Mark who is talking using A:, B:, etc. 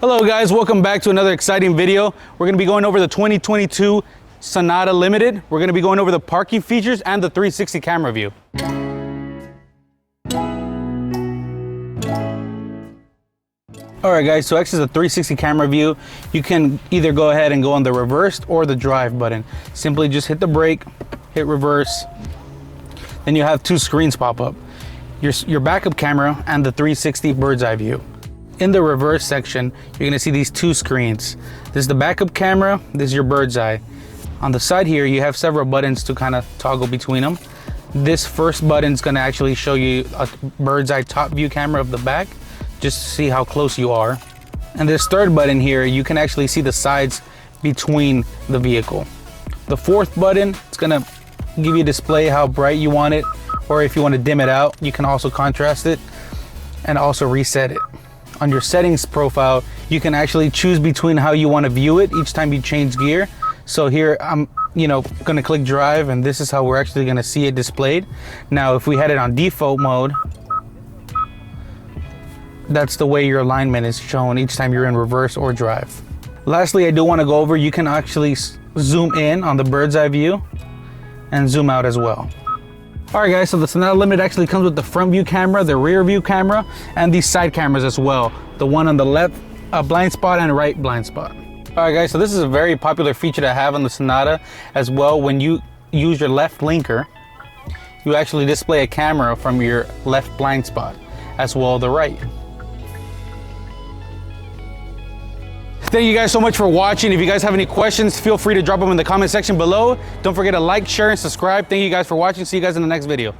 A: Hello guys, welcome back to another exciting video. We're going to be going over the 2022 Sonata Limited. We're going to be going over the parking features and the 360 camera view. Alright guys, to access the 360 camera view, you can either go ahead and go on the reverse or the drive button. Simply just hit the brake, hit reverse, then you have two screens pop up. Your backup camera and the 360 bird's eye view. In the reverse section, you're gonna see these two screens. This is the backup camera, this is your bird's eye. On the side here, you have several buttons to kind of toggle between them. This first button is gonna actually show you a bird's eye top view camera of the back, just to see how close you are. And this third button here, you can actually see the sides between the vehicle. The fourth button, it's gonna give you a display how bright you want it, or if you want to dim it out, you can also contrast it and also reset it. On your settings profile, you can actually choose between how you want to view it each time you change gear. So here I'm gonna click drive, and this is how we're actually gonna see it displayed. Now if we had it on default mode, that's the way your alignment is shown each time you're in reverse or drive. Lastly, I do want to go over, you can actually zoom in on the bird's eye view and zoom out as well. Alright guys, so the Sonata Limited actually comes with the front view camera, the rear view camera, and these side cameras as well. The one on the left blind spot and right blind spot. Alright guys, so this is a very popular feature to have on the Sonata as well. When you use your left blinker, you actually display a camera from your left blind spot as well as the right. Thank you guys so much for watching. If you guys have any questions, feel free to drop them in the comment section below. Don't forget to like, share, and subscribe. Thank you guys for watching. See you guys in the next video.